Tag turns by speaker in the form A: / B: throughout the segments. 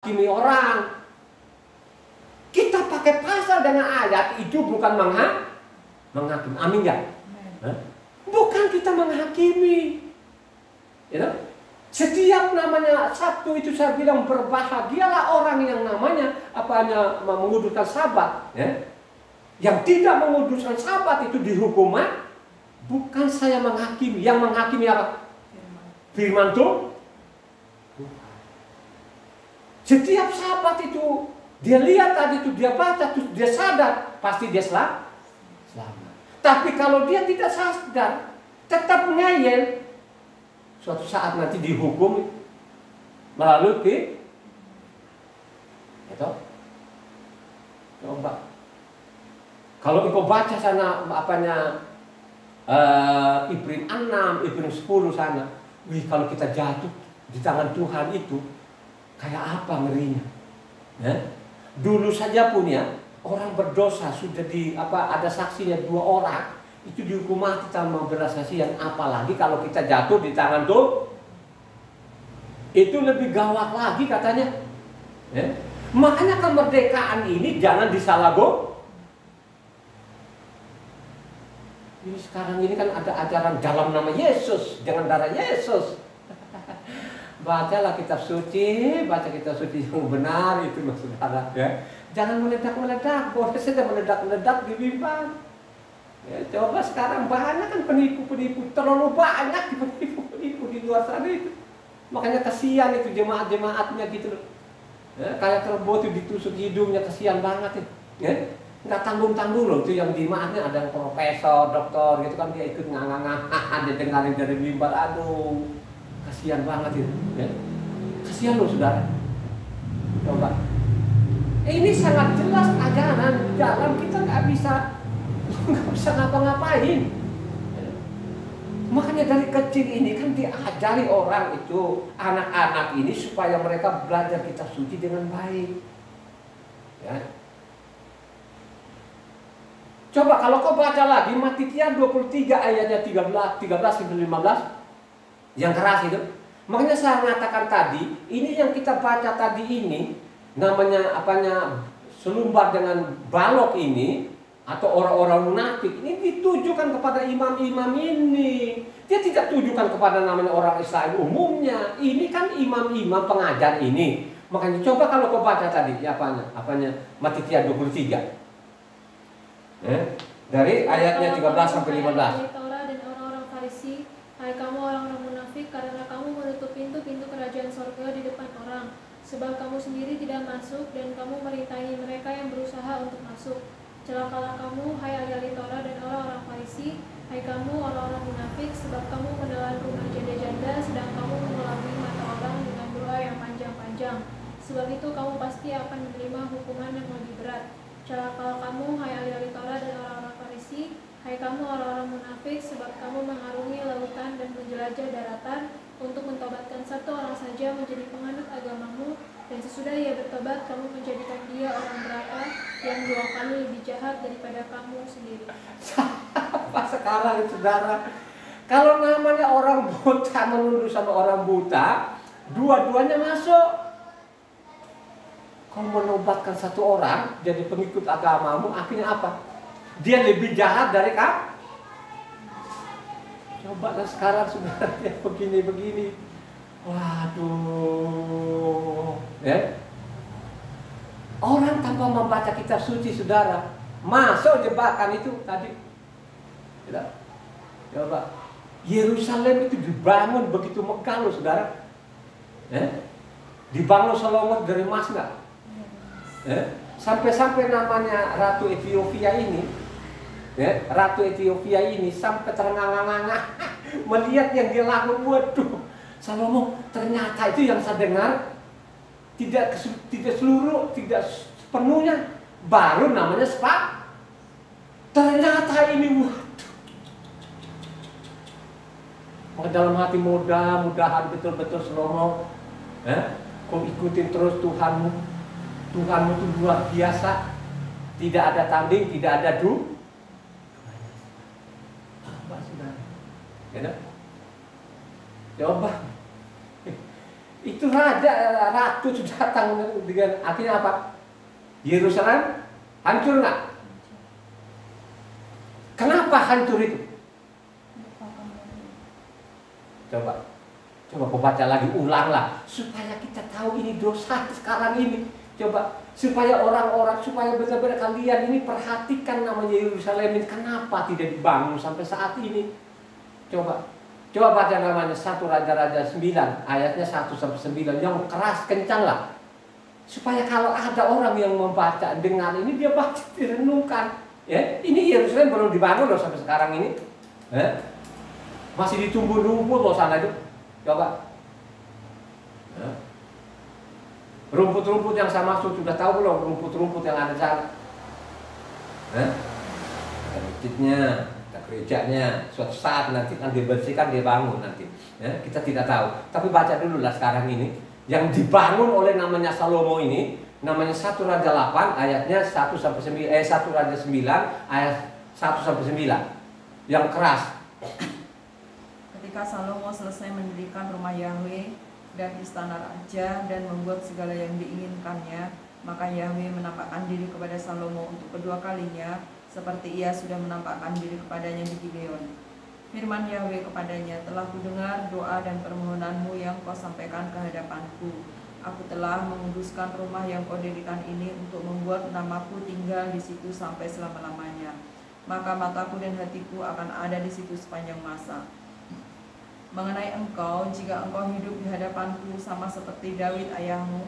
A: menghakimi orang. Kita pakai pasal dengan ayat itu bukan menghakimi. Amin ya? Bukan kita menghakimi. You know? Setiap namanya Sabtu itu saya bilang berbahagialah orang yang namanya menguduskan Sabat. Ya? Yang tidak menguduskan Sabat itu dihukum. Bukan saya menghakimi. Yang menghakimi apa? Firman Tuhan. Setiap Sabat itu dia lihat tadi itu, dia baca, terus dia sadar, pasti dia selamat. Tapi kalau dia tidak sadar, tetap ngeyel, suatu saat nanti dihukum melalui itu. Coba. Kalau engkau baca sana Ibrani 6, Ibrani 10 sana, kalau kita jatuh di tangan Tuhan itu kayak apa ngerinya? Ya? Dulu saja pun ya, orang berdosa sudah ada saksinya 2 orang, itu dihukum mati tanpa belas kasihan. Apalagi kalau kita jatuh di tangan tuh, itu lebih gawat lagi katanya. Ya? Makanya kemerdekaan ini jangan disalahgunakan. Ini sekarang ini kan ada ajaran dalam nama Yesus, jangan darah Yesus. Bacalah kitab suci, baca kitab suci yang benar itu saudara ya. Jangan meledak-meledak, boleh saja meledak-meledak di mimbar. Ya, coba sekarang banyak kan penipu-penipu, terlalu banyak penipu-penipu di luar sana itu. Makanya kasihan itu jemaat-jemaatnya gitu loh. Ya, kayak kerbau itu ditusuk hidungnya, kasihan banget ya. Nggak tanggung-tanggung loh itu yang jemaatnya ada yang profesor, doktor gitu kan dia ikut ngangang-ngangang, dia dengarin dari mimbar, aduh. Kasihan banget itu, ya. Kasihan loh saudara. Coba. Ini sangat jelas ajaran dalam kita nggak bisa ngapa-ngapain. Makanya dari kecil ini kan diajari orang itu, anak-anak ini supaya mereka belajar kitab suci dengan baik. Ya. Coba kalau kau baca lagi Matitia 23 ayatnya 13 sampai 15. Yang keras itu. Makanya saya mengatakan tadi, ini yang kita baca tadi ini namanya selumbar dengan balok ini atau orang-orang munafik ini ditujukan kepada imam-imam ini. Dia tidak tujukan kepada namanya orang Israel umumnya. Ini kan imam-imam pengajar ini. Makanya coba kalau kau baca tadi Matitia 23. Dari ayatnya 13 sampai 15.
B: Hai kamu orang-orang munafik, karena kamu menutup pintu-pintu kerajaan sorga di depan orang, sebab kamu sendiri tidak masuk dan kamu merintangi mereka yang berusaha untuk masuk. Celakalah kamu, hai ahli Torah dan orang-orang Farisi, hai kamu orang-orang munafik, sebab kamu menelan rumah janda-janda, sedang kamu mengelabui mata orang dengan doa yang panjang-panjang. Sebab itu kamu pasti akan menerima hukuman yang lebih berat. Celakalah kamu, hai ahli Torah dan orang-orang Farisi, hai kamu orang-orang munafik, sebab kamu mengarungi lautan dan menjelajah daratan untuk mentobatkan satu orang saja menjadi penganut agamamu, dan sesudah ia bertobat, kamu menjadikan dia orang neraka yang 2 kali lebih jahat daripada kamu sendiri.
A: Apa sekarang saudara? Kalau namanya orang buta menuduh sama orang buta, dua-duanya masuk. Kau menobatkan satu orang jadi pengikut agamamu, akhirnya apa? Dia lebih jahat dari kamu. Coba lah sekarang sudah dia begini-begini. Waduh. Ya? Orang tanpa membaca kitab suci saudara masuk jebakan itu tadi. Tidak? Coba. Yerusalem itu dibangun begitu megah loh saudara. Ya? Dibangun Salomo dari emas enggak? Ya? Sampai-sampai namanya Ratu Ethiopia ini, ya, Ratu Ethiopia ini sampai terengah-engah melihat yang dia lakukan. Waduh, Salomo ternyata itu yang saya dengar tidak seluruh, tidak sepenuhnya, baru namanya sepak. Ternyata ini waduh. Maka dalam hati mudah-mudahan betul-betul Salomo, kau ikutin terus Tuhanmu. Tuhanmu itu luar biasa. Tidak ada tanding, tidak ada Coba. Itu ratu sudah datang dengan akhirnya apa? Yerusalem hancur nggak? Kenapa hancur itu? Coba kau baca lagi, ulanglah supaya kita tahu ini dosa sekarang ini. Coba supaya orang-orang, supaya benar-benar kalian ini perhatikan namanya Yerusalem ini kenapa tidak dibangun sampai saat ini. Coba baca namanya 1 Raja-Raja 9 ayatnya 1-9 yang keras kencang lah. Supaya kalau ada orang yang membaca dengar ini dia baca direnungkan. Ya, ini Yerusalem belum dibangun loh sampai sekarang ini. Masih ditumbuh rumput loh sana itu. Coba. Rumput-rumput yang saya maksud sudah tahu belum? Rumput-rumput yang ada di sana. Ada masjidnya, ada gerejanya. Suatu saat nanti akan dibersihkan, dia bangun nanti. Kita tidak tahu. Tapi baca dulu lah sekarang ini. Yang dibangun oleh namanya Salomo ini, namanya 1 Raja 8 ayatnya 1-9, 1 Raja 9 ayat 1-9 yang keras.
C: Ketika Salomo selesai mendirikan rumah Yahweh dan istana raja dan membuat segala yang diinginkannya, maka Yahweh menampakkan diri kepada Salomo untuk kedua kalinya, seperti ia sudah menampakkan diri kepadanya di Gibeon. Firman Yahweh kepadanya, telah kudengar doa dan permohonanmu yang kau sampaikan ke hadapanku. Aku telah menguduskan rumah yang kau dirikan ini untuk membuat namaku tinggal di situ sampai selama-lamanya. Maka mataku dan hatiku akan ada di situ sepanjang masa. Mengenai engkau, jika engkau hidup di hadapanku sama seperti Daud ayahmu,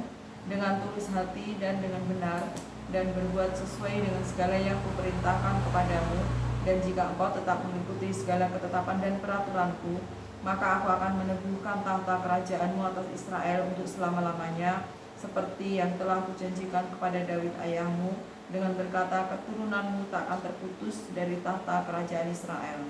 C: dengan tulus hati dan dengan benar, dan berbuat sesuai dengan segala yang kuperintahkan kepadamu, dan jika engkau tetap mengikuti segala ketetapan dan peraturanku, maka aku akan meneguhkan tahta kerajaanmu atas Israel untuk selama-lamanya, seperti yang telah kujanjikan kepada Daud ayahmu, dengan berkata, keturunanmu tak akan terputus dari tahta kerajaan Israel.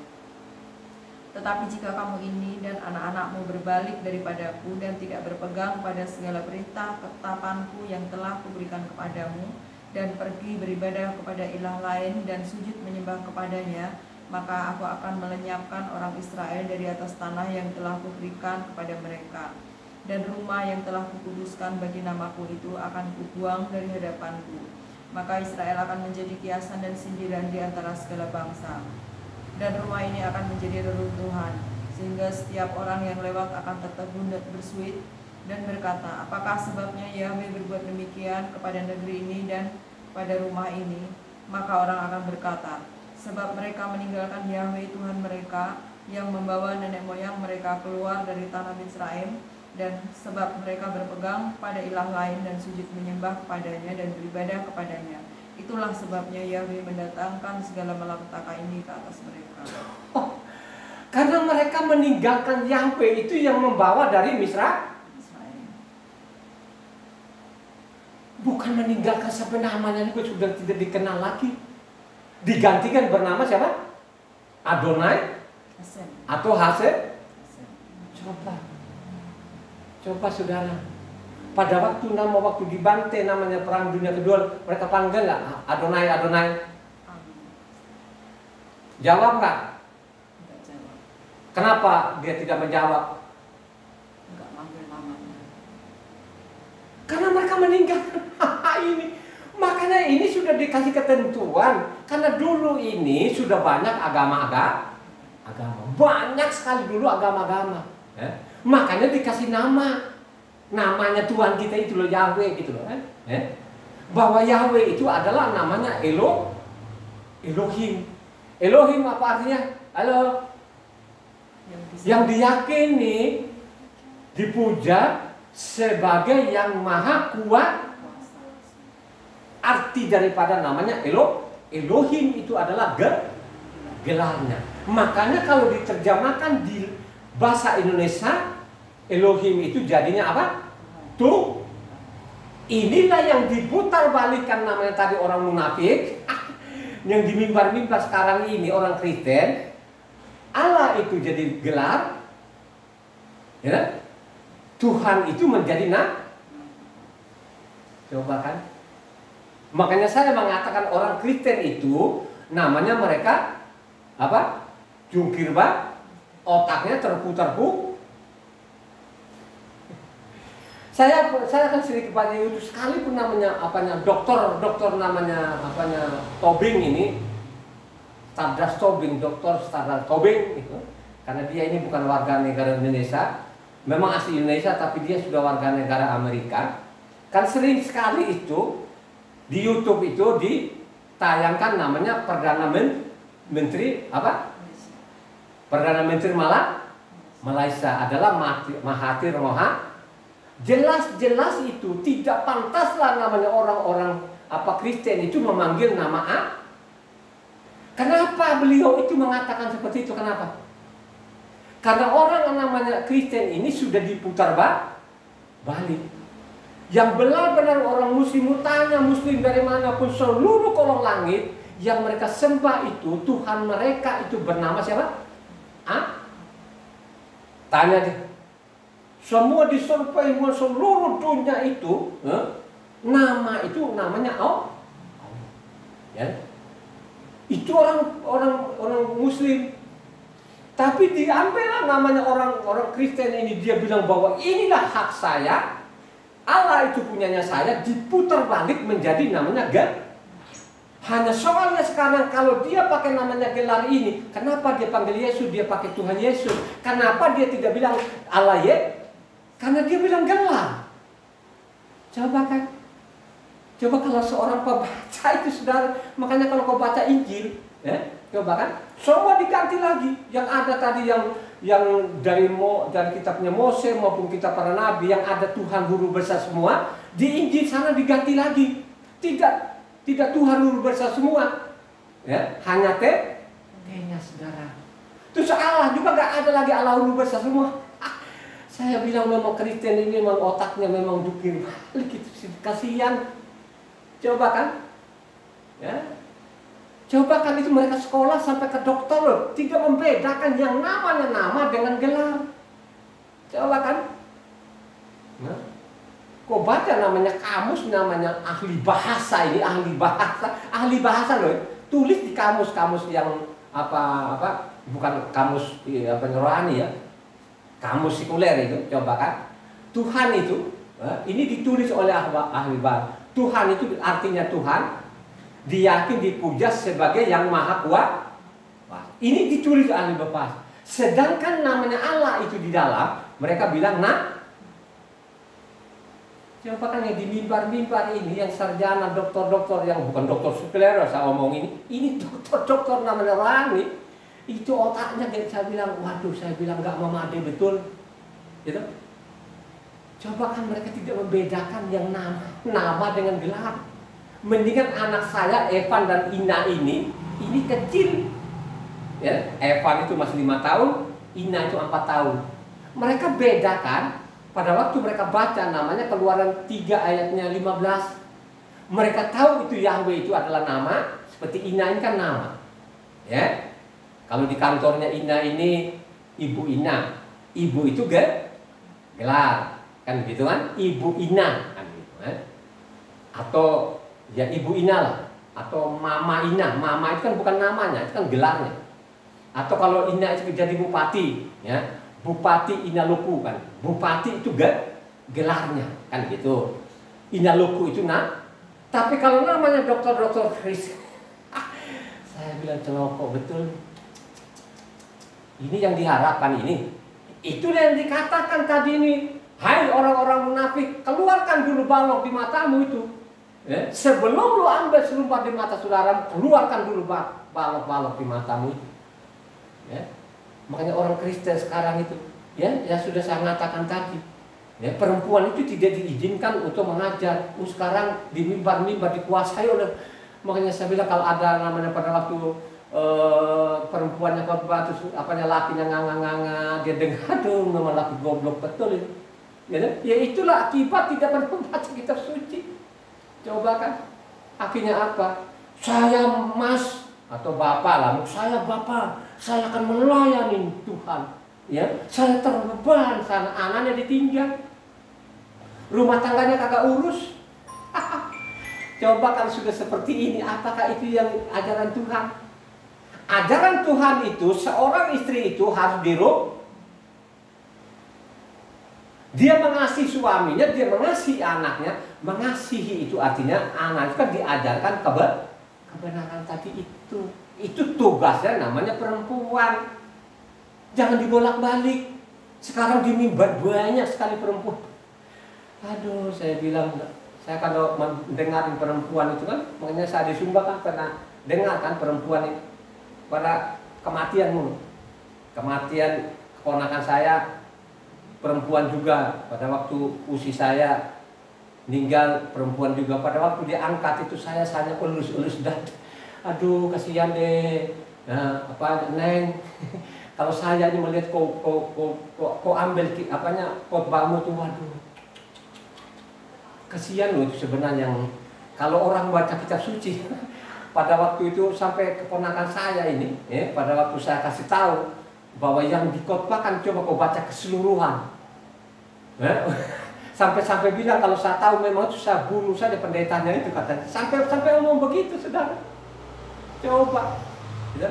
C: Tetapi jika kamu ini dan anak-anakmu berbalik daripadaku dan tidak berpegang pada segala perintah ketetapanku yang telah kuberikan kepadamu, dan pergi beribadah kepada ilah lain dan sujud menyembah kepadanya, maka aku akan melenyapkan orang Israel dari atas tanah yang telah kuberikan kepada mereka, dan rumah yang telah kukuduskan bagi namaku itu akan kubuang dari hadapanku. Maka Israel akan menjadi kiasan dan sindiran di antara segala bangsa, dan rumah ini akan menjadi reruntuhan, sehingga setiap orang yang lewat akan tertegun dan bersuit dan berkata, apakah sebabnya Yahweh berbuat demikian kepada negeri ini dan kepada rumah ini? Maka orang akan berkata, sebab mereka meninggalkan Yahweh Tuhan mereka yang membawa nenek moyang mereka keluar dari tanah Misraim, dan sebab mereka berpegang pada ilah lain dan sujud menyembah kepadanya dan beribadah kepadanya. Itulah sebabnya Yahweh mendatangkan segala malapetaka ini ke atas mereka.
A: Karena mereka meninggalkan Yahweh itu yang membawa dari Misra. Bukan meninggalkan sampai namanya juga sudah tidak dikenal lagi. Digantikan bernama siapa? Adonai atau Hasem. Coba saudara. Pada waktu dibantai namanya perang dunia kedua, mereka panggil nggak Adonai? Jawab nggak? Kenapa dia tidak menjawab?
C: Enggak manggil namanya.
A: Karena mereka meninggalkan ini. Makanya ini sudah dikasih ketentuan. Karena dulu ini sudah banyak agama. Banyak sekali dulu agama-agama. Makanya dikasih namanya Tuhan kita itu loh, Yahweh gitu loh. Bahwa Yahweh itu adalah namanya Elohim. Elohim apa artinya? Halo. Yang diyakini, dipuja sebagai yang maha kuat. Arti daripada namanya Elohim itu adalah gelarnya. Makanya kalau diterjemahkan di bahasa Indonesia, Elohim itu jadinya apa? Tuh. Inilah yang diputar balikan namanya tadi orang munafik. Yang di mimbar-mimbar sekarang ini orang Kristen. Allah itu jadi gelar, ya? Tuhan itu menjadi coba kan? Makanya saya mengatakan orang Kristen itu namanya mereka apa? Jungkir balik, otaknya terputar. Saya kan sedikit banyak itu sekalipun namanya dokter namanya Tobing ini, Stardust Tobing, dokter Stardust Tobing itu, karena dia ini bukan warga negara Indonesia, memang asli Indonesia tapi dia sudah warga negara Amerika. Kan sering sekali itu di YouTube itu ditayangkan namanya Perdana Menteri apa? Perdana Menteri Malaysia adalah Mahathir Mohamad. Jelas-jelas itu tidak pantaslah namanya orang-orang Kristen itu memanggil nama A. Kenapa beliau itu mengatakan seperti itu? Kenapa? Karena orang yang namanya Kristen ini sudah diputar balik. Yang benar-benar orang muslim tanya muslim dari manapun seluruh kolong langit yang mereka sembah itu Tuhan mereka itu bernama siapa? A. Tanya dia. Semua disurvei seluruh dunia itu, nama itu namanya Allah. Ya. Itu orang Muslim. Tapi diambillah namanya orang Kristen ini, dia bilang bahwa inilah hak saya, Allah itu punyanya saya, diputar balik menjadi namanya Hanya soalnya sekarang kalau dia pakai namanya gelar ini, kenapa dia panggil Yesus, dia pakai Tuhan Yesus? Kenapa dia tidak bilang Allah ya? Karena dia bilang gelar. Coba kalau seorang pembaca itu saudara, makanya kalau kau baca Injil, coba kan, semua diganti lagi. Yang ada tadi yang dari kitabnya Mose maupun kitab para nabi, yang ada Tuhan huruf besar semua, di Injil sana diganti lagi. Tidak Tuhan huruf besar semua, ya, hanya T-nya saudara. Terus Allah juga gak ada lagi Allah huruf besar semua. Saya bilang memang Kristen ini memang otaknya memang jukir balik gitu, kasihan. Coba kan, ya, coba kan itu mereka sekolah sampai ke dokter loh, tidak membedakan yang namanya nama dengan gelar. Coba kan, nah, kok baca namanya kamus, namanya ahli bahasa ini, ahli bahasa loh, tulis di kamus yang bukan kamus rohani ya. Kamus sekuler itu, coba kan, Tuhan itu, ini ditulis oleh ahli bahasa. Tuhan itu artinya Tuhan, diyakini dipuja sebagai yang maha kuat. Ini ditulis ahli bahasa. Sedangkan namanya Allah itu di dalam, mereka bilang coba kan yang di mimbar-mimbar ini, yang sarjana, dokter-dokter, yang bukan dokter sekuler, saya omong ini dokter-dokter namanya rohani. Itu otaknya kayak saya bilang, waduh, saya bilang nggak memadai betul, gitu. Coba kan mereka tidak membedakan yang nama dengan gelar. Mendingan anak saya Evan dan Ina ini kecil, ya. Evan itu masih 5 tahun, Ina itu 4 tahun. Mereka bedakan pada waktu mereka baca namanya Keluaran 3 ayatnya 15. Mereka tahu itu Yahweh itu adalah nama, seperti Ina ini kan nama, ya. Kalau di kantornya Ina ini Ibu Ina, Ibu itu gelar, kan gitu kan, Ibu Ina, kan gitu kan. Atau ya Ibu Ina lah, atau Mama Ina, Mama itu kan bukan namanya, itu kan gelarnya. Atau kalau Ina itu jadi bupati, ya, Bupati Ina Luku kan, Bupati itu gelarnya, kan gitu. Ina Luku itu tapi kalau namanya dokter Chris, saya bilang celokok betul. Ini yang diharapkan ini. Itulah yang dikatakan tadi ini. Hai orang-orang munafik, keluarkan dulu balok di matamu itu. Ya, sebelum lu ambil serumpat di mata saudara, keluarkan dulu balok-balok di matamu itu. Ya. Makanya orang Kristen sekarang itu, ya sudah saya katakan tadi, ya, perempuan itu tidak diizinkan untuk mengajar. Sekarang di mimbar-mimbar dikuasai oleh, makanya saya bilang kalau ada namanya pada waktu perempuannya khotbah terus lakinya nganga dia dengar, aduh memang laki goblok betul itu. Ya itulah akibat tidak pernah membaca kitab suci. Coba kan, akhirnya apa? Saya mas atau bapak lah, saya bapak, saya akan melayani Tuhan. Ya, saya terbeban, sana anaknya ditinggal, rumah tangganya kagak urus. Coba kalau sudah seperti ini, apakah itu yang ajaran Tuhan? Ajaran Tuhan itu seorang istri itu harus Dia mengasihi suaminya, dia mengasihi anaknya. Mengasihi itu artinya anak itu kan diajarkan kebenaran tadi itu. Itu tugasnya, namanya perempuan. Jangan dibolak-balik. Sekarang di mimbar banyak sekali perempuan. Aduh, saya bilang, saya kalau mendengar perempuan itu kan, makanya saya di Sumba kan pernah dengar kan perempuan itu pada kematian mulu. Kematian keponakan saya perempuan juga, pada waktu usia saya meninggal perempuan juga, pada waktu diangkat itu saya elus-elus dan aduh kasihan deh. Nah, apa Neng, kalau saya ini melihat kau ambil khotbahmu tuh, waduh kasihan loh itu sebenarnya. Yang kalau orang baca kitab suci pada waktu itu sampai keponakan saya ini, pada waktu saya kasih tahu bahwa yang dikhotbahkan coba kau baca keseluruhan. Sampai bilang kalau saya tahu memang itu saya bunuh saja pendetanya itu, katanya. Sampai ngomong begitu, saudara. Coba, ya.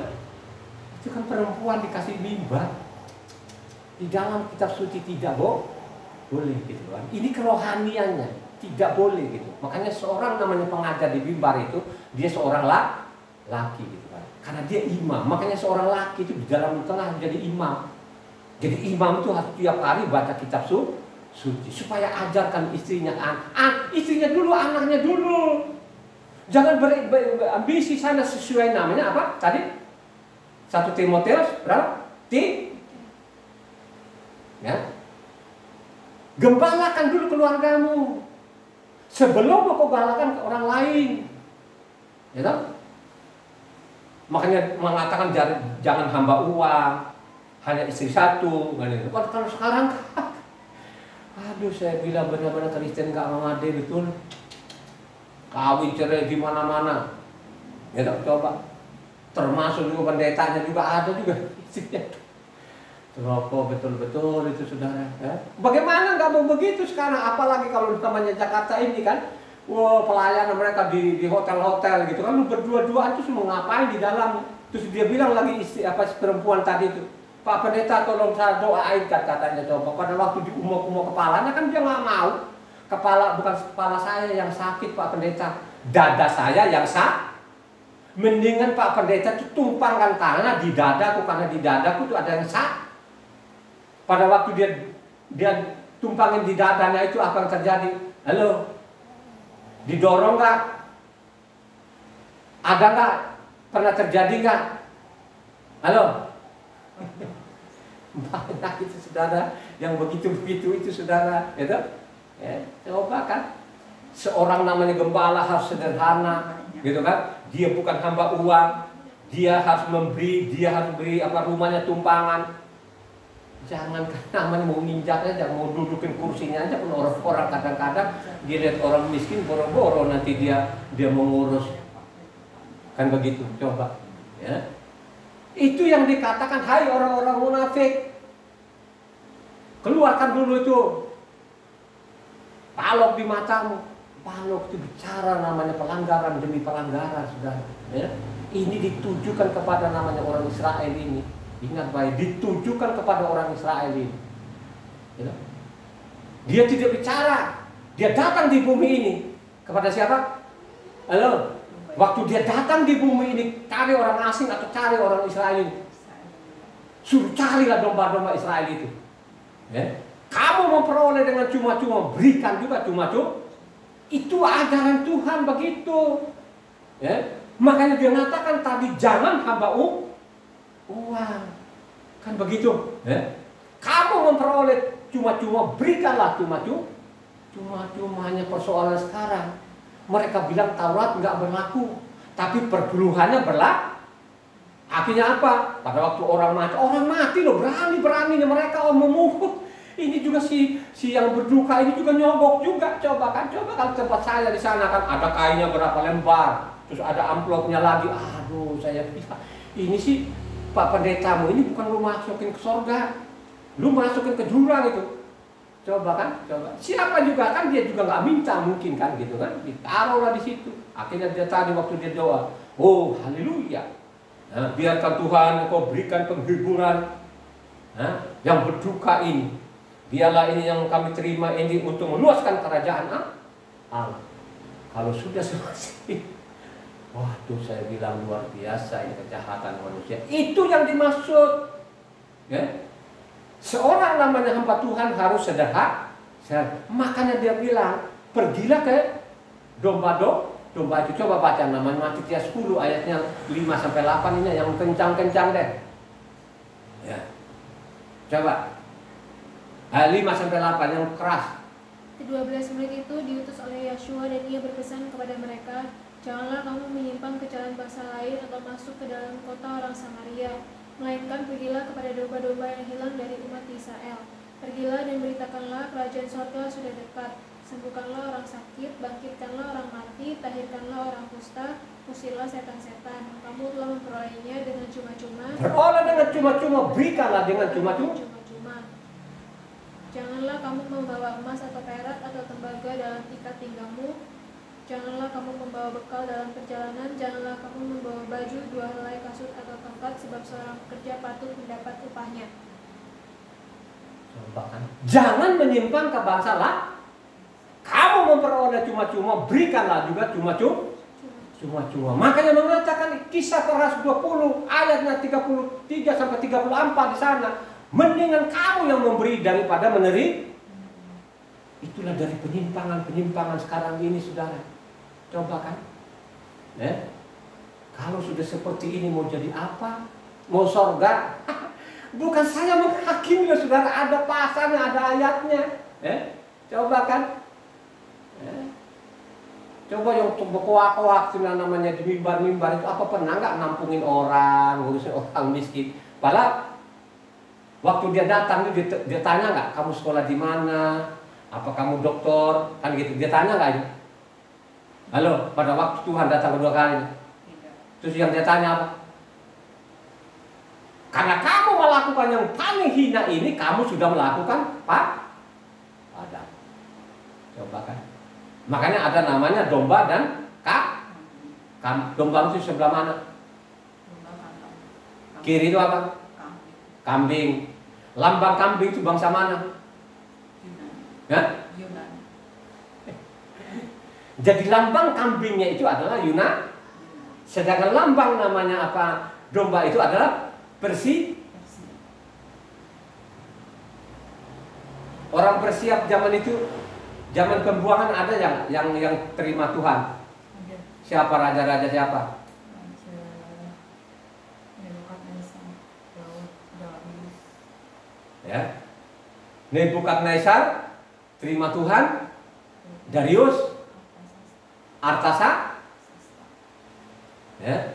A: Itu kan perempuan dikasih mimbar. Di dalam kitab suci tidak boleh gitu kan. Ini kerohaniannya, tidak boleh gitu. Makanya seorang namanya pengajar di mimbar itu dia seorang laki gitu kan. Karena dia imam. Makanya seorang laki itu di dalam tengah jadi imam. Jadi imam itu harus tiap hari baca kitab suci supaya ajarkan istrinya, istrinya dulu, anaknya dulu. Jangan berambisi sana sesuai namanya apa tadi? 1 Timotius berapa? Ya. Gembalakan dulu keluargamu sebelum kau galakan ke orang lain. Ya toh? Makanya mengatakan jangan hamba uang, hanya istri satu. Kalau sekarang, aduh saya bilang benar-benar Kristen gak memadai betul. Kawin cerai di mana-mana. Ya toh, coba. Termasuk juga pendetanya juga ada juga istrinya. Rokok betul-betul itu saudara. Ya. Bagaimana nggak mau begitu sekarang? Apalagi kalau namanya Jakarta ini kan. Wah, pelayanan mereka di hotel-hotel gitu kan, lu berdua-duaan terus mau ngapain di dalam? Terus dia bilang lagi perempuan tadi itu, Pak Pendeta tolong saya doain katanya coba. Pada waktu di umur kepalanya kan dia nggak mau. Bukan kepala saya yang sakit Pak Pendeta, dada saya yang sakit. Mendingan Pak Pendeta itu tumpangkan tangan di dadaku, karena di dadaku tuh ada yang sakit. Pada waktu dia tumpangin di dadanya itu apa yang terjadi? Halo? Didorong nggak? Ada nggak? Pernah terjadi nggak? Halo? Banyak itu saudara yang begitu-begitu itu saudara, gitu? Ya, coba kan? Seorang namanya gembala harus sederhana, gitu kan? Dia bukan hamba uang, dia harus memberi, dia harus beri rumahnya tumpangan. Jangan namanya mau nginjak aja, mau dudukin kursinya aja pun orang kadang-kadang dia lihat orang miskin boro-boro nanti dia mengurus. Kan begitu, coba. Ya. Itu yang dikatakan, hai orang-orang munafik. Keluarkan dulu itu. Palok di matamu. Palok itu bicara namanya pelanggaran demi pelanggaran, saudara. Ya. Ini ditujukan kepada namanya orang Israel ini. Ingat baik, ditujukan kepada orang Israel ini. Dia tidak bicara, dia datang di bumi ini kepada siapa? Halo, waktu dia datang di bumi ini, cari orang asing atau cari orang Israel ini, suruh carilah domba-domba Israel itu. Ya. Kamu memperoleh dengan cuma-cuma, berikan juga cuma-cuma. Itu ajaran Tuhan begitu. Ya. Makanya dia mengatakan tadi jangan hamba uang. Kan begitu, ya? Kamu memperoleh cuma-cuma, berikanlah cuma-cuma. Cuma-cuma hanya persoalan sekarang. Mereka bilang Taurat nggak berlaku, tapi perpuluhannya berlaku. Akhirnya apa? Pada waktu orang mati loh, beraninya mereka memungut. Ini juga si yang berduka ini juga nyogok juga. Coba kalau tempat saya di sana kan ada kainnya berapa lembar, terus ada amplopnya lagi. Aduh, saya bilang ini sih Pak Pendetamu ini bukan lu masukin ke surga, lu masukin ke jurang itu. Coba. Siapa juga kan dia juga nggak minta mungkin kan gitu kan, ditaruhlah di situ. Akhirnya dia tadi waktu dia doa, oh haleluya. Nah, biarkan Tuhan kau berikan penghiburan yang berduka ini. Biarlah ini yang kami terima ini untuk meluaskan kerajaan Allah. Kalau sudah seperti waduh, saya bilang luar biasa ini kejahatan manusia. Itu yang dimaksud. Ya? Seorang namanya hamba Tuhan harus sederhana. Makanya dia bilang, pergilah ke domba itu. Coba baca namanya Matius 10 ayatnya 5-8 ini yang kencang-kencang deh. Ya. Coba. 5-8 yang keras.
B: Kedua belas murid itu diutus oleh Yeshua dan ia berpesan kepada mereka, janganlah kamu menyimpang ke jalan bangsa lain atau masuk ke dalam kota orang Samaria, melainkan pergilah kepada domba-domba yang hilang dari umat Israel. Pergilah dan beritakanlah kerajaan sorga sudah dekat. Sembuhkanlah orang sakit, bangkitkanlah orang mati, tahirkanlah orang kusta, usirlah setan-setan. Kamu telah memperolehnya dengan cuma-cuma.
A: Beroleh dengan cuma-cuma, berikanlah dengan cuma-cuma.
B: Janganlah kamu membawa emas atau perak atau tembaga dalam ikat pinggangmu. Janganlah kamu membawa bekal dalam perjalanan. Janganlah kamu membawa baju, 2 helai kasut atau tongkat, sebab seorang pekerja patut mendapat upahnya.
A: Jangan menyimpang ke bangsa lain. Kamu memperoleh cuma-cuma, berikanlah juga cuma-cuma. Makanya mengatakan Kisah Keras 20 ayatnya 33-34 di sana. Mendingan kamu yang memberi daripada menerima. Itulah dari penyimpangan sekarang ini, saudara. Coba kan. Kalau sudah seperti ini mau jadi apa? Mau sorga? Bukan saya menghakimi, saudara. Ada pasalnya, ada ayatnya. Coba kan. Coba yang berkoak-koak namanya di mimbar-mimbar itu apa pernah nggak nampungin orang, ngurusin orang miskin? Padahal waktu dia datang dia tanya nggak, kamu sekolah di mana? Apa kamu dokter? Kan gitu. Dia tanya nggak itu? Halo, pada waktu Tuhan datang kedua kali. Terus yang dia tanya apa? Karena kamu melakukan yang paling hina ini, kamu sudah melakukan padam. Coba kan. Makanya ada namanya domba dan domba itu sebelah mana? Kiri itu apa? Kambing. Lambang kambing itu bangsa mana?
C: Yunani.
A: Jadi lambang kambingnya itu adalah Yunani. Sedangkan lambang namanya apa? Domba itu adalah Persia. Orang Persia zaman itu, zaman pembuangan ada yang terima Tuhan. Siapa raja-raja siapa? Ya. Nebukadnezar terima Tuhan. Darius, Artasa. Ya.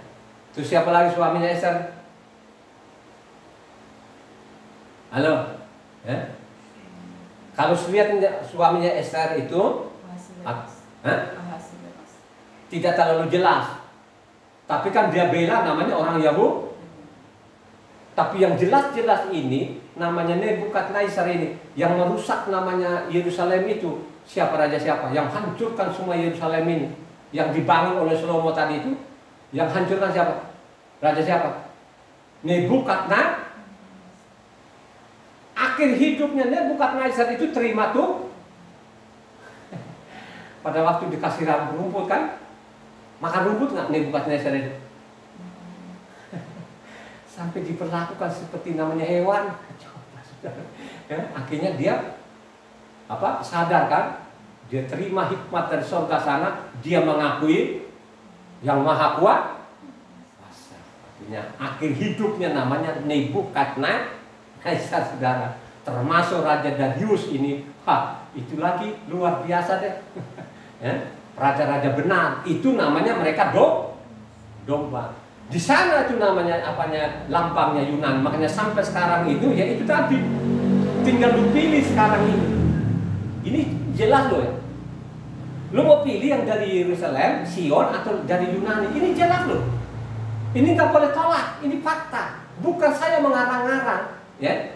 A: Terus siapa lagi suaminya Esther? Halo. Ya. Kalau lihat suaminya Esther itu tidak terlalu jelas. Tapi kan dia bela namanya orang Yahudi. Tapi yang jelas-jelas ini namanya Nebukadnezar ini yang merusak namanya Yerusalem itu. Siapa raja siapa? Yang hancurkan semua Yerusalem ini. Yang dibangun oleh Salomo tadi itu. Yang hancurkan siapa? Raja siapa? Nebukadnezar. Akhir hidupnya Nebukadnezar itu terima tuh. Pada waktu dikasih rumput kan. Makan rumput nggak Nebukadnezar itu? Sampai diperlakukan seperti namanya hewan. Ya, akhirnya dia sadar kan, dia terima hikmat dari surga sana, dia mengakui yang maha kuat. Artinya akhir hidupnya namanya Nebukadnezar, saudara. Termasuk Raja Darius ini, itu lagi luar biasa deh. Ya, raja-raja benar, itu namanya mereka domba. Di sana itu namanya lambangnya Yunan. Makanya sampai sekarang itu ya itu tadi. Tinggal lu pilih sekarang ini. Ini jelas loh ya. Lu mau pilih yang dari Yerusalem, Sion atau dari Yunani. Ini jelas loh. Ini nggak boleh tolak. Ini fakta. Bukan saya mengarang-arang, ya.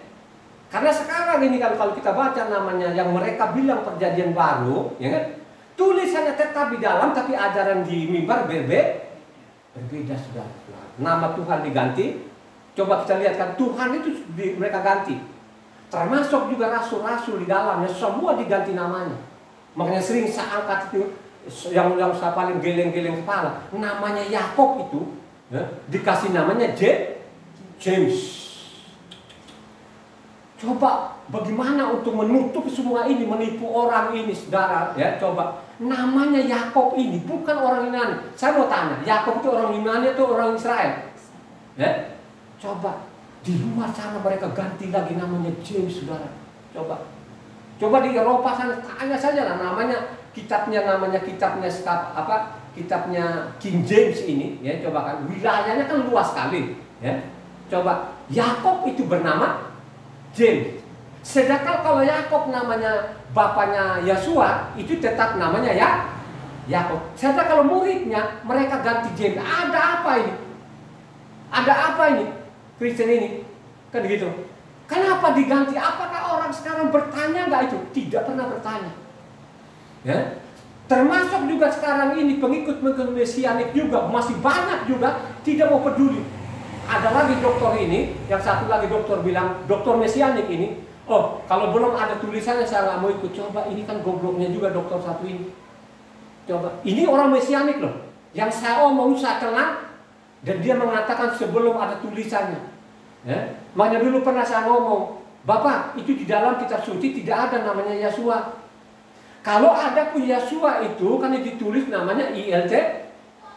A: Karena sekarang ini kalau kita baca namanya yang mereka bilang perjanjian baru, ya kan? Tulisannya tetap di dalam, tapi ajaran di mimbar berbeda sudah. Nama Tuhan diganti. Coba kita lihat kan Tuhan itu mereka ganti. Termasuk juga rasul-rasul di dalamnya, semua diganti namanya. Makanya sering saya angkat itu, yang saya paling geleng-geleng kepala, namanya Yakob itu, ya, dikasih namanya James. Coba bagaimana untuk menutup semua ini, menipu orang ini, saudara, ya, coba. Namanya Yakob ini bukan orang Yunani. Saya mau tanya, Yakob itu orang Yunani atau orang Israel? Ya? Coba di luar sana mereka ganti lagi namanya James, saudara. Coba di Eropa sana tanya saja lah namanya kitabnya King James ini, ya, coba kan wilayahnya kan luas sekali, ya. Coba Yakob itu bernama James. Sedangkan kalau Yakob namanya bapaknya Yosua itu tetap namanya Yakob. Sedangkan kalau muridnya mereka ganti James. Ada apa ini? Ada apa ini? Kristen ini kan gitu. Kenapa diganti? Apakah orang sekarang bertanya nggak itu? Tidak pernah bertanya. Ya, termasuk juga sekarang ini pengikut-pengikut mesianik juga masih banyak juga tidak mau peduli. Ada lagi dokter ini, yang satu lagi dokter bilang dokter mesianik ini, oh kalau belum ada tulisannya saya nggak mau ikut. Coba ini kan gobloknya juga dokter satu ini. Coba ini orang mesianik loh, yang saya omong saya kenal dan dia mengatakan sebelum ada tulisannya. Ya, makanya dulu pernah saya ngomong, Bapak, itu di dalam kitab suci tidak ada namanya Yosua. Kalau ada pun Yosua itu kan ditulis namanya ILT.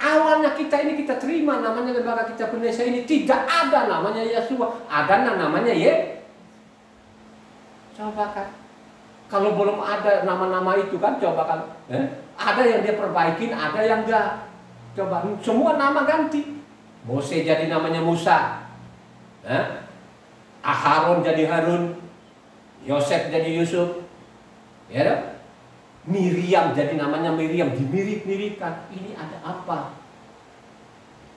A: Awalnya kita terima namanya lembaga kitab Indonesia ini tidak ada namanya Yosua, ada namanya Coba kan, kalau belum ada nama-nama itu kan, coba kan, ada yang dia perbaikin, ada yang enggak. Coba semua nama ganti. Mose jadi namanya Musa. Aharon jadi Harun, Yosef jadi Yusuf, ya dong? Miriam jadi namanya Miriam, dimirip-miripkan. Ini ada apa?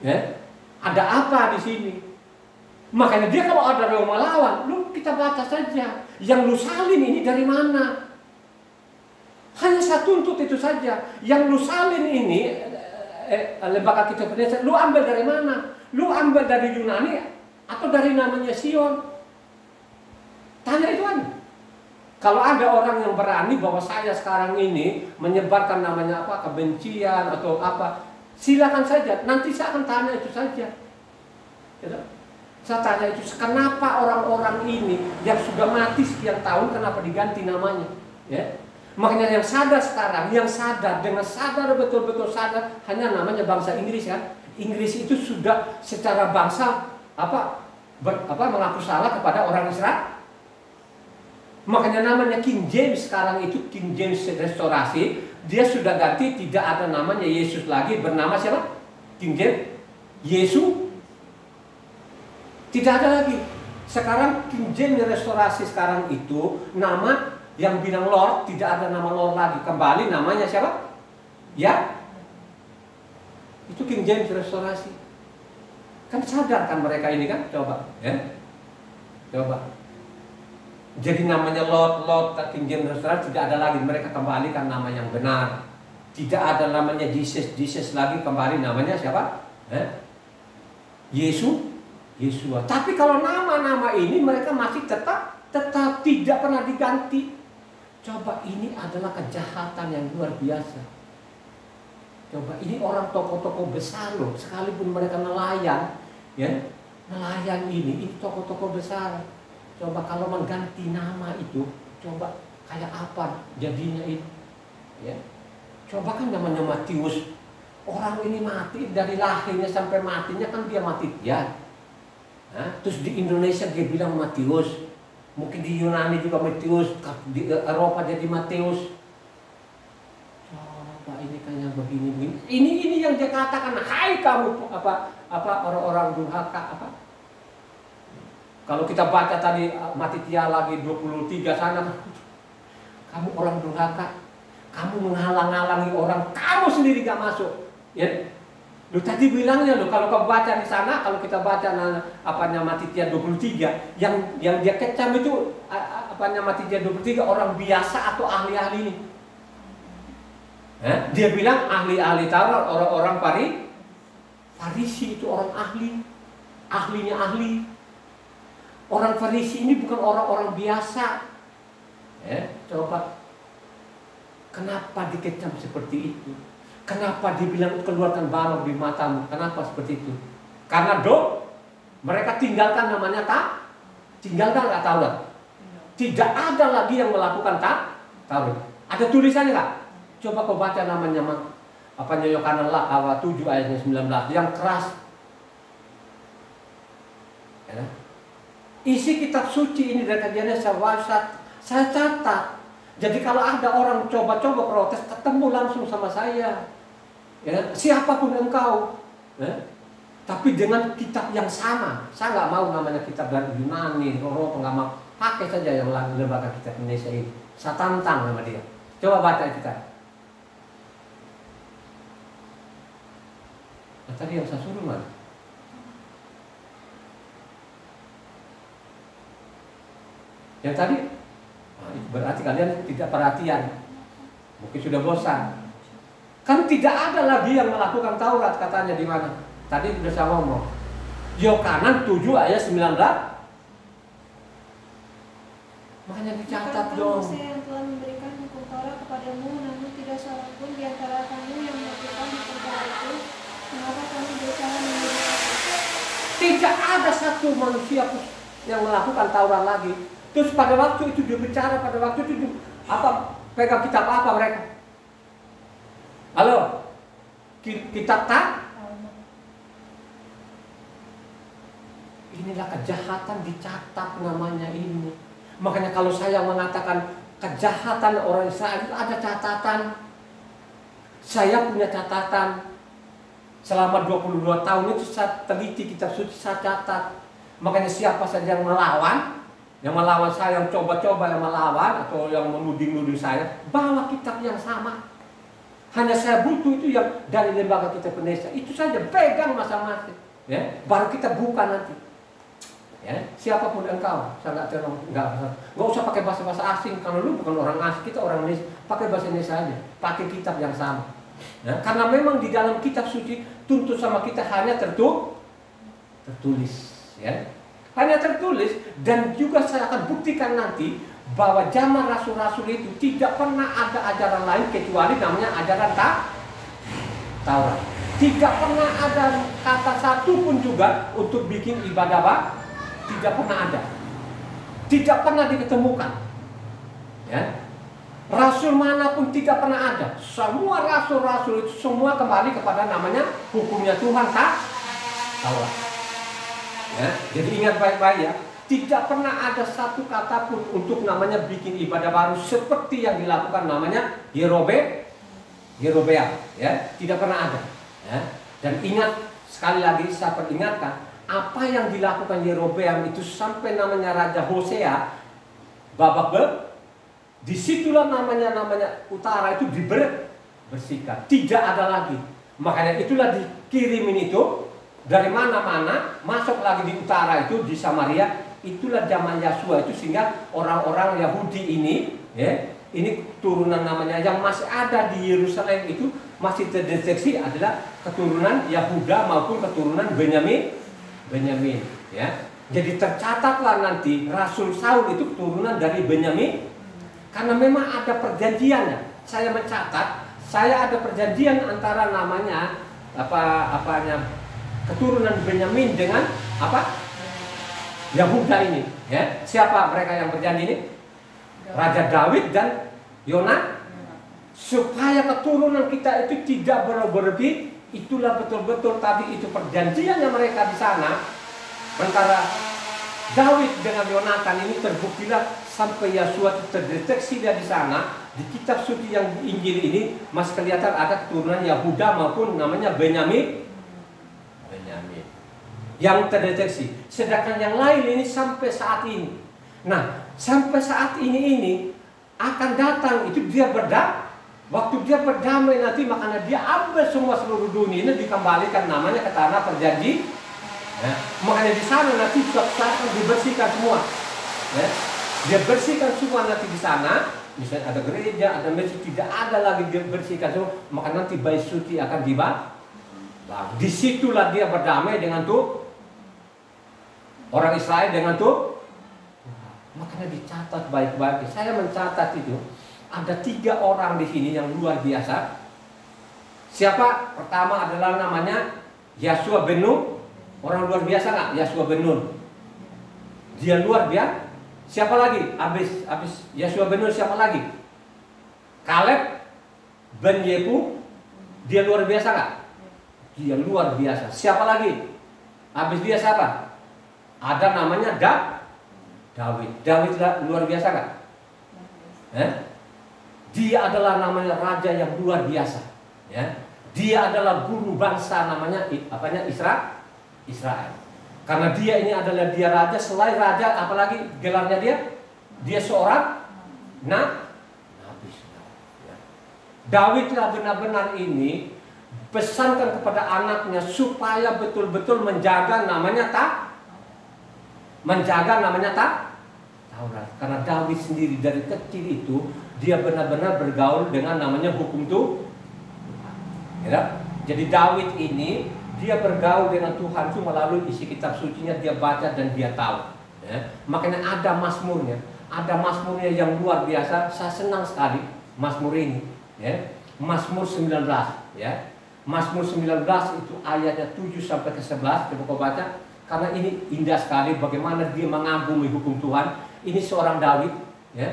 A: Ya? Ada apa di sini? Makanya dia kalau ada yang melawan, lu kita baca saja. Yang lu salin ini dari mana? Hanya saya tuntut itu saja. Yang lu salin ini lembaga kitab Indonesia, lu ambil dari mana? Lu ambil dari Yunani atau dari namanya Sion? Tanya itu aja. Kalau ada orang yang berani bahwa saya sekarang ini menyebarkan namanya apa, kebencian atau apa, silakan saja. Nanti saya akan tanya itu saja. Saya tanya itu, kenapa orang-orang ini yang sudah mati sekian tahun, kenapa diganti namanya? Ya. Makanya yang sadar sekarang, yang sadar dengan sadar betul-betul sadar, hanya namanya bangsa Inggris kan. Inggris itu sudah secara bangsa mengaku salah kepada orang Israel. Makanya namanya King James sekarang itu King James restorasi, dia sudah ganti, tidak ada namanya Yesus lagi, bernama siapa? King James Yesus. Tidak ada lagi. Sekarang King James restorasi sekarang itu nama yang bilang Lord, tidak ada nama Lord lagi, kembali namanya siapa? Ya, itu King James restorasi. Kan sadar kan mereka ini kan, coba, ya, coba. Jadi namanya Lord King James restorasi tidak ada lagi, mereka kembalikan nama yang benar. Tidak ada namanya Jesus lagi, kembali namanya siapa? Yesua. Tapi kalau nama-nama ini mereka masih tetap tidak pernah diganti. Coba, ini adalah kejahatan yang luar biasa. Coba, ini orang tokoh-tokoh besar loh, sekalipun mereka nelayan, ya, nelayan ini tokoh-tokoh besar. Coba kalau mengganti nama itu, coba kayak apa jadinya itu, ya. Coba kan namanya Matius, orang ini mati dari lahirnya sampai matinya kan dia mati ya. Terus di Indonesia dia bilang Matius, mungkin di Yunani juga Matius, di Eropa jadi Matius. Coba ini kan yang begini-begini. Ini yang dia katakan, hai kamu orang-orang durhaka apa? Kalau kita baca tadi Matitia lagi 23 sana, kamu orang durhaka, kamu menghalang-halangi orang, kamu sendiri gak masuk. Ya, lu tadi bilangnya lo, kalau kau baca di sana, kalau kita baca Matitia 23, yang dia kecam itu Matitia 23 orang biasa atau ahli-ahli ini. Dia bilang ahli-ahli Taurat, orang-orang Farisi itu orang ahli, ahlinya ahli. Orang Farisi ini bukan orang-orang biasa. Coba, kenapa dikecam seperti itu? Kenapa dibilang keluarkan balok di matamu? Kenapa seperti itu? Karena mereka tinggalkan namanya tinggalkan nggak Taurat. Tidak ada lagi yang melakukan Taurat. Ada tulisannya nggak? Coba kau baca namanya Yohanes 7 ayatnya 19 yang keras. Ya. Isi kitab suci ini dari kajiannya saya catat. Jadi kalau ada orang coba-coba protes, ketemu langsung sama saya. Ya, siapapun engkau. Ya. Tapi dengan kitab yang sama. Saya nggak mau namanya kitab dari Yunani, Eropa, nggak mau. Pakai saja yang lembaga kitab Indonesia ini. Saya tantang sama dia. Coba baca kita. Nah, tadi yang saya suruh mana? Yang tadi? Nah, berarti kalian tidak perhatian. Mungkin sudah bosan. Kan tidak ada lagi yang melakukan Taurat katanya di mana? Tadi sudah saya ngomong. Yohanes 7 ayat 19. Makanya dicatat dong.
B: Mose yang telah memberikan hukum Taurat kepadamu, namun tidak seorang pun di antara kamu yang melakukan hukum Taurat itu. Mengapa kamu berusaha menjadi?
A: Tidak ada satu manusia yang melakukan Taurat lagi. Terus pada waktu itu dia bicara, pada waktu itu pegang kitab apa mereka? Halo? Kitab Inilah kejahatan dicatat namanya ini. Makanya kalau saya mengatakan kejahatan orang Israel itu ada catatan. Saya punya catatan. Selama 22 tahun itu saya teliti kitab suci, saya catat. Makanya siapa saja yang melawan saya, yang coba-coba yang melawan atau yang menuding-nuding saya, bawa kitab yang sama. Hanya saya butuh itu yang dari lembaga kitab Indonesia. Itu saja, pegang masing-masing. Ya, baru kita buka nanti. Ya, siapapun engkau, saya nggak usah pakai bahasa asing. Kalau lu bukan orang asing, kita orang Indonesia, pakai bahasa Indonesia aja, pakai kitab yang sama. Ya, karena memang di dalam kitab suci tuntut sama kita hanya tertulis, ya, hanya tertulis. Dan juga saya akan buktikan nanti bahwa zaman rasul-rasul itu tidak pernah ada ajaran lain kecuali namanya ajaran Taurat. Tidak pernah ada kata satu pun juga untuk bikin ibadah tidak pernah ada, tidak pernah diketemukan. Ya, rasul manapun tidak pernah ada. Semua rasul-rasul itu semua kembali kepada namanya hukumnya Tuhan Taurat. Ya, jadi ingat baik-baik ya, tidak pernah ada satu kata pun untuk namanya bikin ibadah baru seperti yang dilakukan namanya Yerobeam. Ya, tidak pernah ada. Ya, dan ingat sekali lagi saya peringatkan. Apa yang dilakukan Yerobeam itu sampai namanya Raja Hosea babak disitulah namanya utara itu dibersihkan, tidak ada lagi. Makanya itulah dikirimin itu dari mana-mana masuk lagi di utara itu di Samaria. Itulah zaman Yasua itu sehingga orang-orang Yahudi ini, ya, ini turunan namanya yang masih ada di Yerusalem itu masih terdeteksi adalah keturunan Yahuda maupun keturunan Benyamin, ya. Jadi tercatatlah nanti Rasul Saul itu keturunan dari Benyamin, karena memang ada perjanjiannya. Saya mencatat, saya ada perjanjian antara namanya keturunan Benyamin dengan Yahuda ini, ya. Siapa mereka yang berjanji ini? Raja Daud dan Yonatan, supaya keturunan kita itu tidak berlebih. Itulah betul-betul tadi itu perjanjiannya mereka di sana antara Daud dengan Yonatan ini terbuktilah sampai Yasua terdeteksi dari sana di kitab suci yang Injil ini masih kelihatan ada keturunan Yahuda maupun namanya Benyamin yang terdeteksi. Sedangkan yang lain ini sampai saat ini. Nah, sampai saat ini akan datang itu dia waktu dia berdamai nanti, makanya dia ambil semua seluruh dunia ini dikembalikan namanya ke tanah perjanji. Ya, makanya di sana nanti suatu saat dibersihkan semua. Ya, dia bersihkan semua nanti di sana. Misalnya ada gereja, ada masjid, tidak ada lagi dibersihkan semua. Maka nanti bait suci akan dibangun. Disitulah dia berdamai dengan orang Israel dengan Makanya dicatat baik-baik. Saya mencatat itu ada 3 orang di sini yang luar biasa. Siapa? Pertama adalah namanya Yashua bin Nun. Orang luar biasa nggak? Yashua bin Nun. Dia luar biasa. Siapa lagi? Habis Yashua bin Nun siapa lagi? Kaleb bin Yehu. Dia luar biasa nggak? Dia luar biasa. Siapa lagi? Habis dia siapa? Ada namanya Daud. Daud luar biasa nggak? Dia adalah namanya raja yang luar biasa. Ya. Dia adalah guru bangsa namanya Israel. Karena dia ini adalah dia raja. Selain raja, apalagi gelarnya dia? Dia seorang nabi. Ya. Daudlah benar-benar ini pesankan kepada anaknya supaya betul-betul menjaga namanya Taurat. Karena Daud sendiri dari kecil itu dia benar-benar bergaul dengan namanya hukum Tuhan. Ya? Jadi Daud ini dia bergaul dengan Tuhan itu melalui isi kitab sucinya, dia baca dan dia tahu. Ya? Makanya ada mazmurnya yang luar biasa. Saya senang sekali mazmur ini. Ya? Mazmur 19. Ya? Mazmur 19 itu ayatnya 7 sampai ke 11. Coba kau baca. Karena ini indah sekali bagaimana dia mengagumi hukum Tuhan. Ini seorang Daud, ya.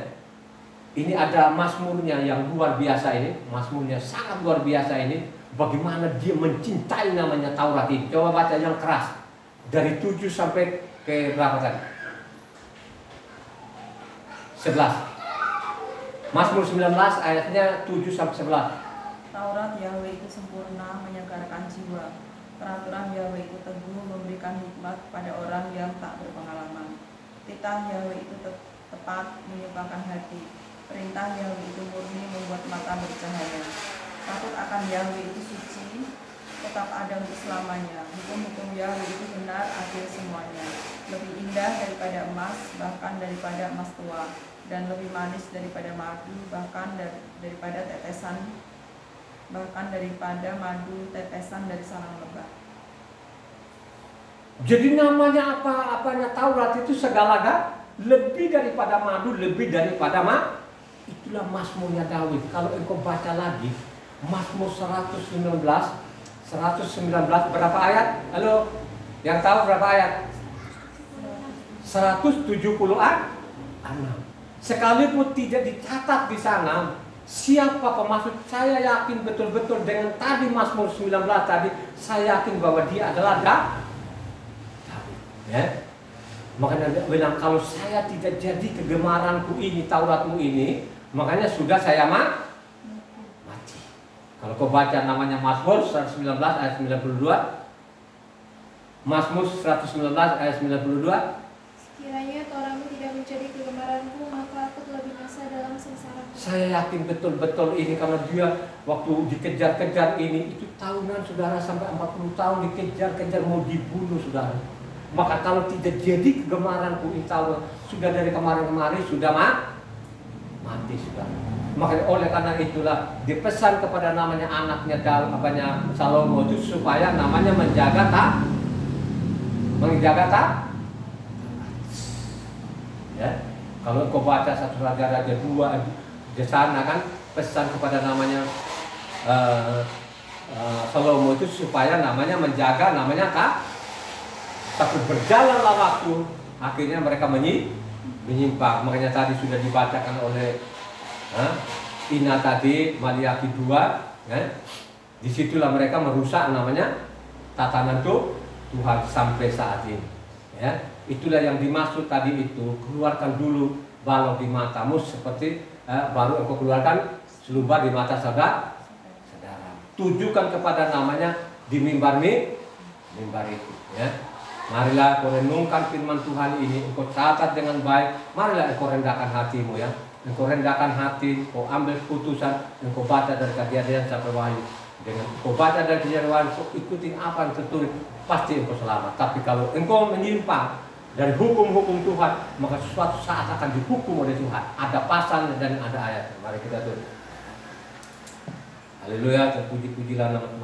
A: Ini ada mazmurnya yang luar biasa ini. Mazmurnya sangat luar biasa ini. Bagaimana dia mencintai namanya Taurat ini. Coba baca yang keras. Dari 7 sampai ke berapa tadi? 11. Mazmur 19 ayatnya 7 sampai 11.
C: Taurat Yahweh itu sempurna, menyegarkan jiwa. Peraturan Yahweh itu teguh, memberikan hikmat pada orang yang tak berpengalaman. Titah Yahweh itu tepat, menyukakan hati. Perintah Yahweh itu murni, membuat mata bercahaya. Takut akan Yahweh itu suci, tetap ada untuk selamanya. Hukum-hukum Yahweh itu benar, adil semuanya. Lebih indah daripada emas, bahkan daripada emas tua, dan lebih manis daripada madu, bahkan daripada madu tetesan dari sarang lebah.
A: Jadi namanya apanya Taurat itu segala lebih daripada madu, lebih daripada itulah mazmurnya Daud. Kalau engkau baca lagi Mazmur 119 berapa ayat? Halo, yang tahu berapa ayat? 176. Sekalipun tidak dicatat di sana siapa pemasuk, saya yakin betul-betul dengan tadi Mazmur 19 tadi, saya yakin bahwa dia adalah Daud. Ya. Makanya dia bilang kalau saya tidak jadi kegemaranku ini, Tauratmu ini, makanya sudah saya mati. Kalau kau baca namanya Mazmur 119 ayat 92, Mazmur 119 ayat 92.
B: Sekiranya Tauratmu tidak menjadi kegemaranku, maka aku telah binasa dalam sengsara.
A: Saya yakin betul-betul ini karena dia waktu dikejar-kejar ini itu tahunan saudara, sampai 40 tahun dikejar-kejar mau dibunuh saudara. Maka kalau tidak jadi kegemaranku ini Taurat, sudah dari kemarin-kemarin sudah mati saudara. Maka oleh karena itulah dipesan kepada namanya anaknya Salomo itu supaya namanya menjaga ya. Kalau kau baca 1 Raja-Raja 2 di sana kan pesan kepada namanya Salomo itu supaya namanya menjaga namanya tapi berjalanlah waktu, akhirnya mereka menyimpang. Makanya tadi sudah dibacakan oleh Ina tadi Maliaki 2, ya. Disitulah mereka merusak namanya tatanan Tuhan sampai saat ini. Ya. Itulah yang dimaksud tadi itu, keluarkan dulu balok di matamu seperti baru engkau keluarkan selubar di mata saudara. Tujukan kepada namanya di mimbar itu. Ya. Marilah kau renungkan firman Tuhan ini, engkau catat dengan baik. Marilah engkau rendahkan hatimu ya. Engkau rendahkan hati, engkau ambil keputusan, engkau baca dari Kejadian sampai Wahyu. Dengan engkau baca dari Kejadian Wahyu, engkau ikutin apa yang tertulis, pasti engkau selamat. Tapi kalau engkau menyimpang dari hukum-hukum Tuhan, maka suatu saat akan dihukum oleh Tuhan. Ada pasal dan ada ayat. Mari kita tutup. Haleluya, terpuji-pujilah nama Tuhan.